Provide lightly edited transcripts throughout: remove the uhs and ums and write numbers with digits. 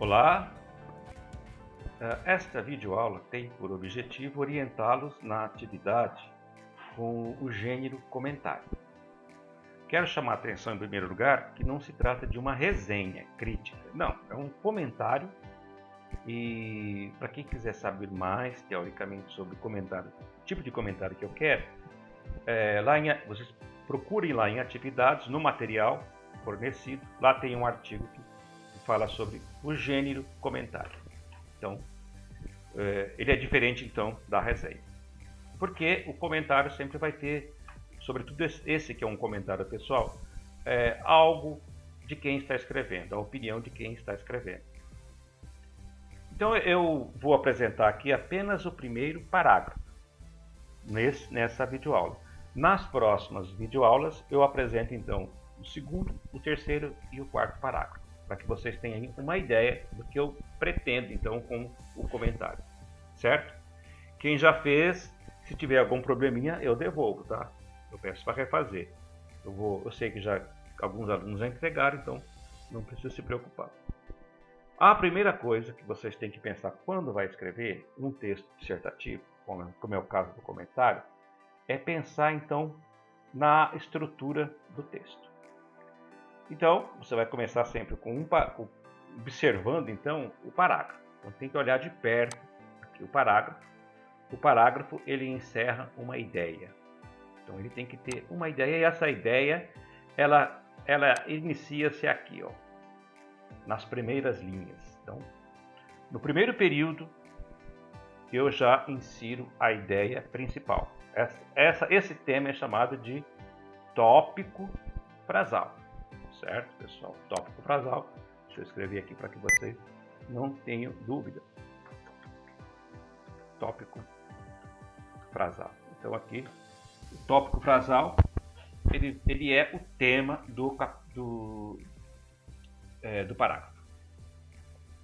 Olá! Esta videoaula tem por objetivo orientá-los na atividade com o gênero comentário. Quero chamar a atenção em primeiro lugar que não se trata de uma resenha crítica, não, é um comentário e para quem quiser saber mais teoricamente sobre o comentário, o tipo de comentário que eu quero, vocês procurem lá em atividades, no material fornecido, lá tem um artigo que fala sobre o gênero comentário. Então, ele é diferente então da resenha. Porque o comentário sempre vai ter, sobretudo esse que é um comentário pessoal, algo de quem está escrevendo, a opinião de quem está escrevendo. Então eu vou apresentar aqui apenas o primeiro parágrafo nessa videoaula. Nas próximas videoaulas eu apresento então o segundo, o terceiro e o quarto parágrafo, para que vocês tenham uma ideia do que eu pretendo então com o comentário, certo? Quem já fez, se tiver algum probleminha, eu devolvo, tá? Eu peço para refazer. Eu sei que já alguns alunos já entregaram, então não precisa se preocupar. A primeira coisa que vocês têm que pensar quando vai escrever um texto dissertativo, como é o caso do comentário, é pensar então na estrutura do texto. Então, você vai começar sempre observando então o parágrafo. Então tem que olhar de perto aqui o parágrafo. O parágrafo ele encerra uma ideia. Então ele tem que ter uma ideia e essa ideia ela inicia-se aqui, ó, nas primeiras linhas. Então, no primeiro período eu já insiro a ideia principal. Esse tema é chamado de tópico frasal. Certo, pessoal? Tópico frasal. Deixa eu escrever aqui para que vocês não tenham dúvida. Tópico frasal. Então aqui, o tópico frasal, ele é o tema do parágrafo.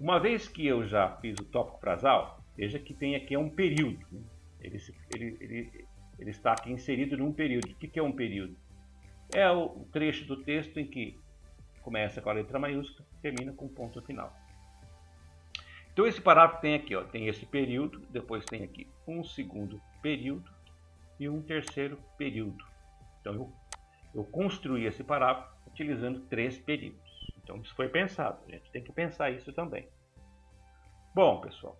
Uma vez que eu já fiz o tópico frasal, veja que tem aqui um período. Né? Ele está aqui inserido num período. O que é um período? É o trecho do texto em que começa com a letra maiúscula e termina com o ponto final. Então esse parágrafo tem aqui, ó, tem esse período, depois tem aqui um segundo período e um terceiro período. Então eu construí esse parágrafo utilizando 3 períodos. Então isso foi pensado, a gente tem que pensar isso também. Bom, pessoal,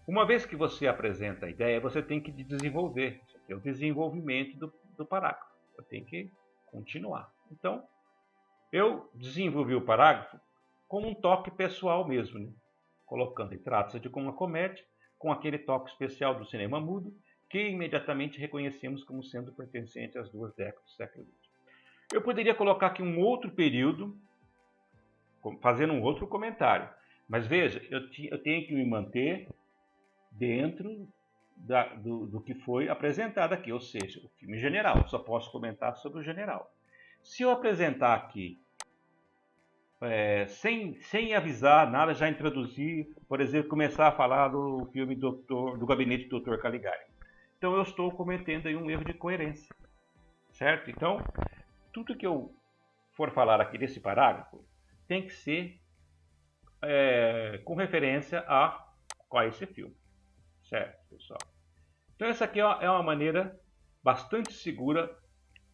uma vez que você apresenta a ideia, você tem que desenvolver. Isso aqui é o desenvolvimento do parágrafo. Eu tenho que continuar. Então, eu desenvolvi o parágrafo com um toque pessoal mesmo, né? Colocando que trata-se de uma comédia, com aquele toque especial do cinema mudo, que imediatamente reconhecemos como sendo pertencente às 2 décadas do século XX. Eu poderia colocar aqui um outro período, fazendo um outro comentário, mas veja, eu tenho que me manter dentro do que foi apresentado aqui, ou seja, o filme general, só posso comentar sobre o general. Se eu apresentar aqui sem avisar nada, já introduzir, por exemplo, começar a falar do filme do Gabinete do Dr. Caligari. Então eu estou cometendo aí um erro de coerência, certo? Então, tudo que eu for falar aqui desse parágrafo tem que ser com referência a esse filme, certo, pessoal? Então essa aqui é uma maneira bastante segura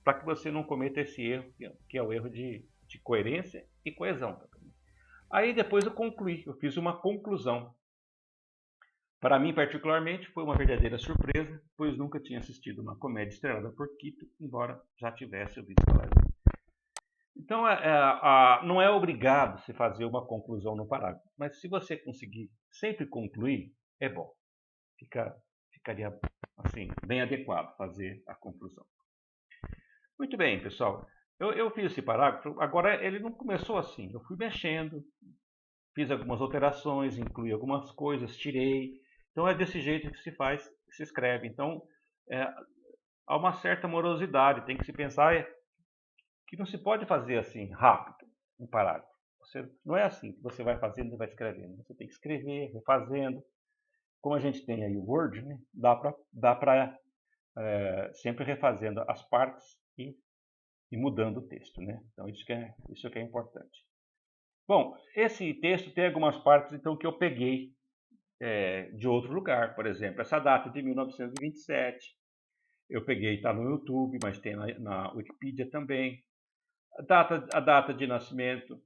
para que você não cometa esse erro, que é o erro de coerência e coesão. Aí depois eu concluí, eu fiz uma conclusão. Para mim, particularmente, foi uma verdadeira surpresa, pois nunca tinha assistido uma comédia estrelada por Quito, embora já tivesse ouvido falar dele. Então, não é obrigado se fazer uma conclusão no parágrafo, mas se você conseguir sempre concluir, é bom. Ficaria assim, bem adequado fazer a conclusão. Muito bem, pessoal. Eu fiz esse parágrafo, agora ele não começou assim. Eu fui mexendo, fiz algumas alterações, incluí algumas coisas, tirei. Então é desse jeito que se faz, que se escreve. Então há uma certa morosidade, tem que se pensar que não se pode fazer assim rápido um parágrafo. Não é assim que você vai fazendo e vai escrevendo. Você tem que escrever, refazendo. Como a gente tem aí o Word, né, dá para sempre refazendo as partes e mudando o texto, né? Então isso que é importante. Bom, esse texto tem algumas partes então que eu peguei de outro lugar. Por exemplo, essa data de 1927, eu peguei, está no YouTube, mas tem na Wikipedia também. A data de nascimento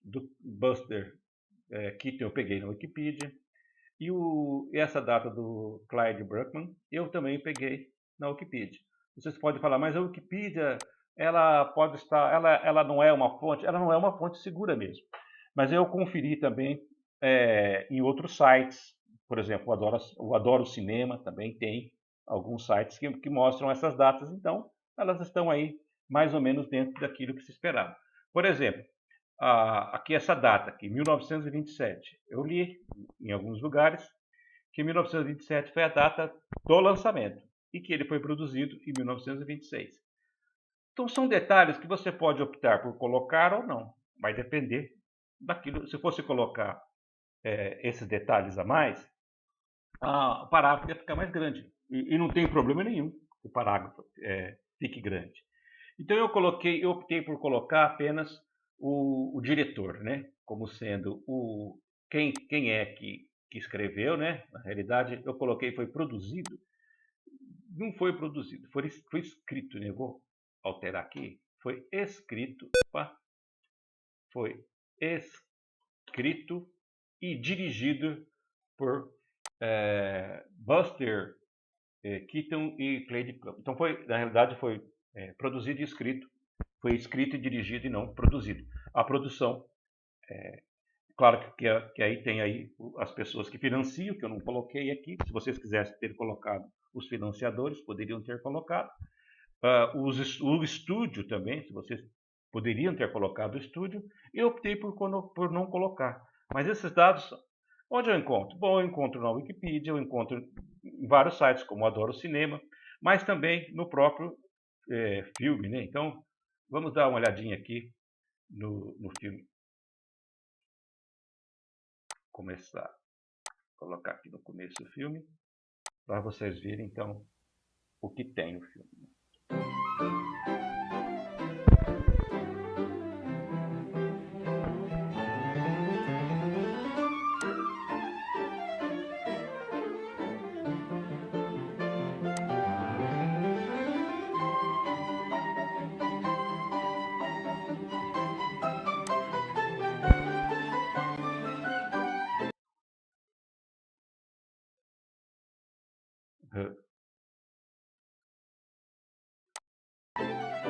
do Buster Keaton eu peguei na Wikipedia. E essa data do Clyde Bruckman eu também peguei na Wikipedia. Vocês podem falar, mas a Wikipedia ela pode estar, ela não é uma fonte, ela não é uma fonte segura mesmo. Mas eu conferi também em outros sites, por exemplo, o Adoro Cinema também tem alguns sites que mostram essas datas, então elas estão aí mais ou menos dentro daquilo que se esperava. Por exemplo, aqui essa data, aqui, 1927, eu li em alguns lugares que 1927 foi a data do lançamento e que ele foi produzido em 1926. Então são detalhes que você pode optar por colocar ou não, vai depender daquilo. Se fosse colocar esses detalhes a mais, o parágrafo ia ficar mais grande e não tem problema nenhum que o parágrafo fique grande. Então eu optei por colocar apenas o diretor, né, como sendo quem é que escreveu, né? Na realidade eu coloquei foi produzido, não foi produzido, foi escrito, né? Eu vou alterar aqui, foi escrito e dirigido por Buster Keaton e Clyde Bruckman. Então na realidade foi produzido e escrito, foi escrito e dirigido e não produzido. A produção, claro que aí tem aí as pessoas que financiam, que eu não coloquei aqui. Se vocês quisessem ter colocado os financiadores, poderiam ter colocado. O estúdio também, se vocês poderiam ter colocado o estúdio. Eu optei por não colocar. Mas esses dados, onde eu encontro? Bom, eu encontro na Wikipedia, eu encontro em vários sites, como Adoro Cinema, mas também no próprio filme, né? Então, vamos dar uma olhadinha aqui no filme. Começar. Colocar aqui no começo do filme, para vocês verem, então, o que tem no filme.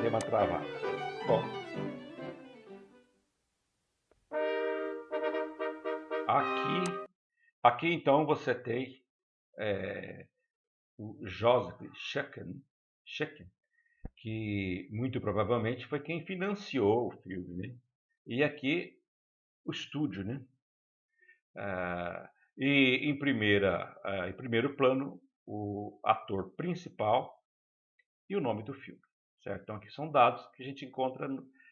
Deu uma travada. Bom, aqui então você tem o Joseph Schecken, que muito provavelmente foi quem financiou o filme, né? E aqui o estúdio, né? E em primeiro plano, o ator principal e o nome do filme, certo? Então aqui são dados que a gente encontra.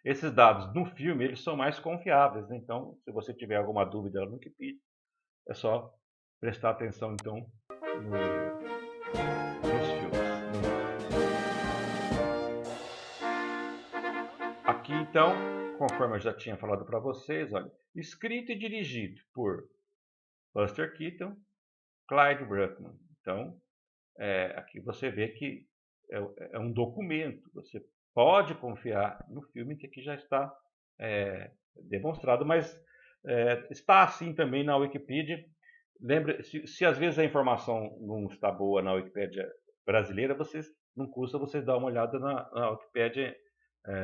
Esses dados no filme eles são mais confiáveis, né? Então, se você tiver alguma dúvida no Wikipedia, é só prestar atenção então nos filmes. Aqui então, conforme eu já tinha falado para vocês, olha, escrito e dirigido por Buster Keaton, Clyde Bruckman. Então, aqui você vê que é um documento. Você pode confiar no filme que aqui já está demonstrado, mas está assim também na Wikipedia. Lembre, se às vezes a informação não está boa na Wikipedia brasileira, não custa vocês dar uma olhada na Wikipedia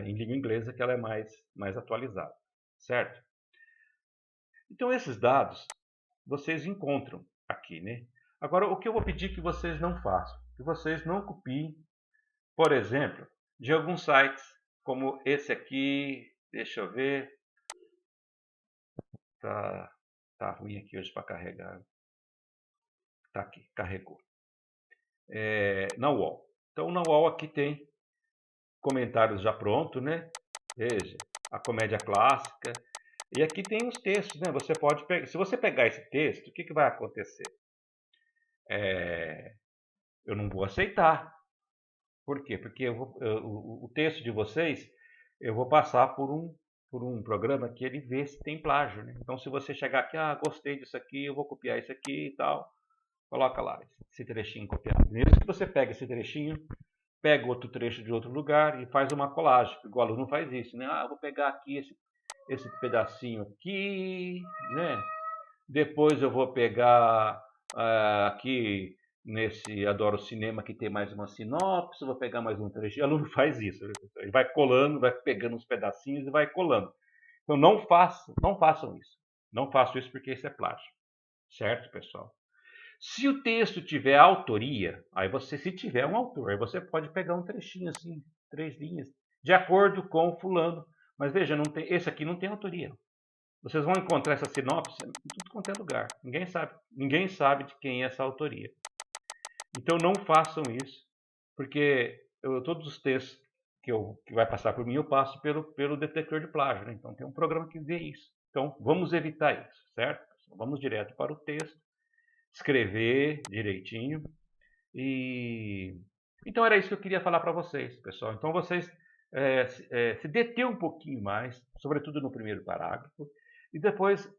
em língua inglesa, que ela é mais atualizada, certo? Então esses dados vocês encontram aqui, né? Agora, o que eu vou pedir que vocês não façam? Que vocês não copiem, por exemplo, de alguns sites, como esse aqui, deixa eu ver, tá ruim aqui hoje para carregar. Tá aqui, carregou. Na UOL. Então, na UOL aqui tem comentários já prontos, né? Veja, a comédia clássica. E aqui tem os textos, né? Você pode pegar. Se você pegar esse texto, o que vai acontecer? Eu não vou aceitar. Por quê? Porque o texto de vocês eu vou passar por por um programa que ele vê se tem plágio, né? Então, se você chegar aqui, gostei disso aqui, eu vou copiar isso aqui e tal, coloca lá esse trechinho copiado. Mesmo que você pegue esse trechinho, pega outro trecho de outro lugar e faz uma colagem. O aluno faz isso, né? Eu vou pegar aqui esse pedacinho aqui, né? Depois eu vou pegar aqui nesse Adoro Cinema que tem mais uma sinopse, vou pegar mais um trecho. O aluno faz isso, ele vai colando, vai pegando uns pedacinhos e vai colando. Então não façam isso. Não façam isso porque isso é plágio. Certo, pessoal? Se o texto tiver autoria, aí você, se tiver um autor, aí você pode pegar um trechinho assim, 3 linhas, de acordo com o fulano. Mas veja, esse aqui não tem autoria. Vocês vão encontrar essa sinopse em tudo quanto é lugar. Ninguém sabe de quem é essa autoria. Então não façam isso, porque todos os textos que vai passar por mim, eu passo pelo detector de plágio. Né? Então tem um programa que vê isso. Então vamos evitar isso, certo? Vamos direto para o texto, escrever direitinho. Então era isso que eu queria falar para vocês, pessoal. Então vocês se deter um pouquinho mais, sobretudo no primeiro parágrafo, e depois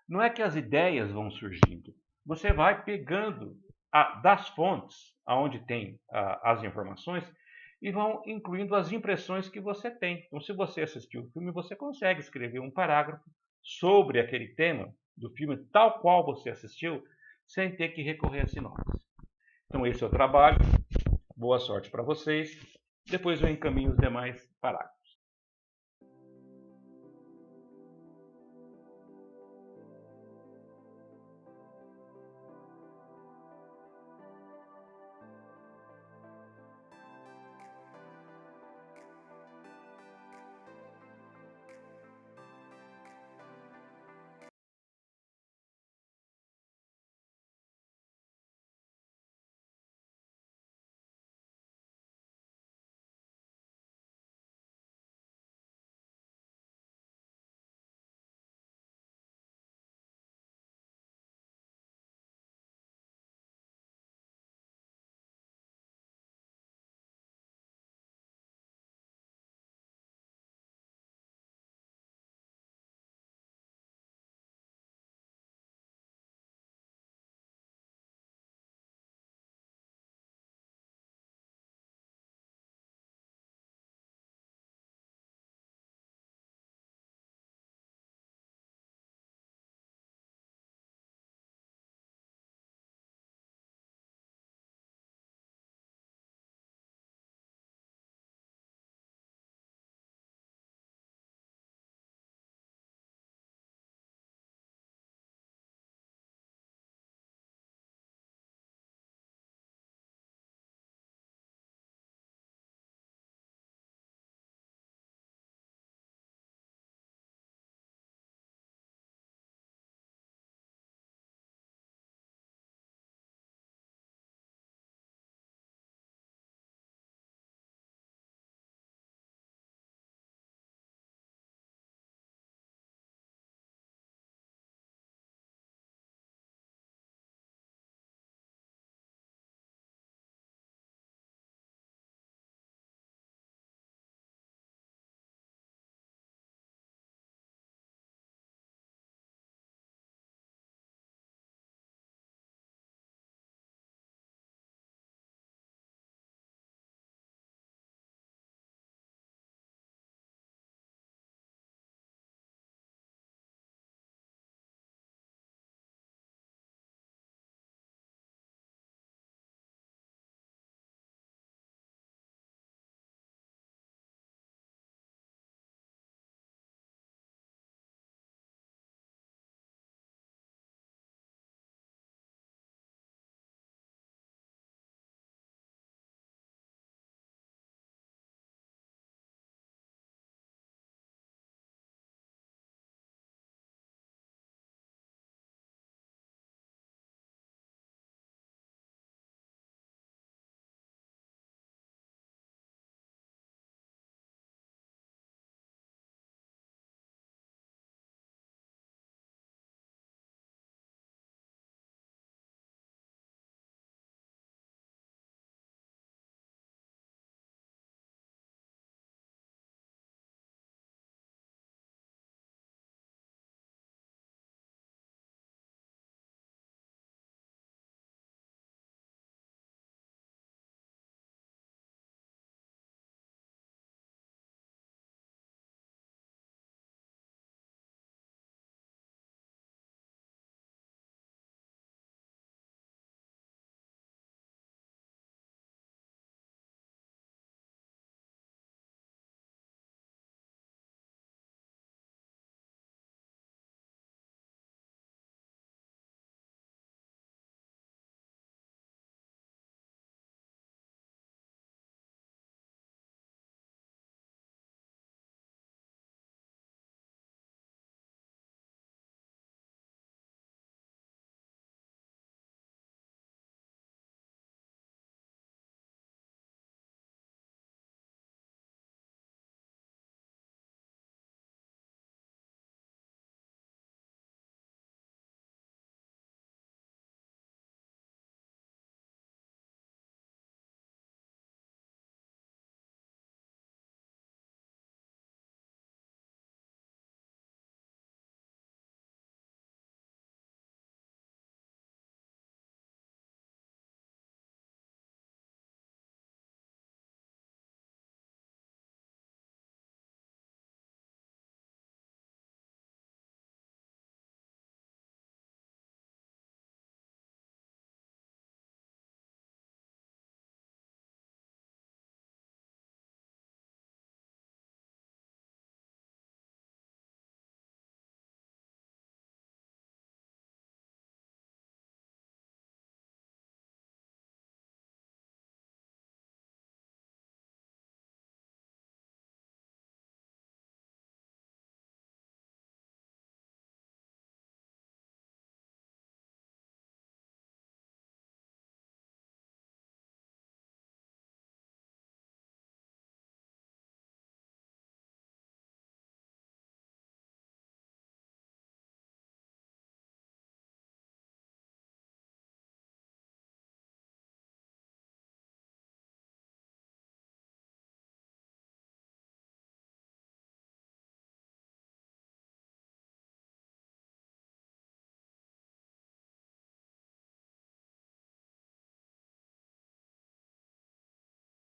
não é que as ideias vão surgindo, você vai pegando das fontes aonde tem as informações e vão incluindo as impressões que você tem. Então, se você assistiu o filme, você consegue escrever um parágrafo sobre aquele tema do filme, tal qual você assistiu, sem ter que recorrer a sinopse. Então, esse é o trabalho. Boa sorte para vocês. Depois eu encaminho os demais parágrafos.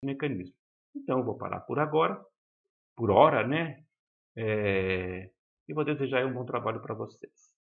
mecanismos. Então, eu vou parar por agora, por hora, né? E vou desejar um bom trabalho para vocês.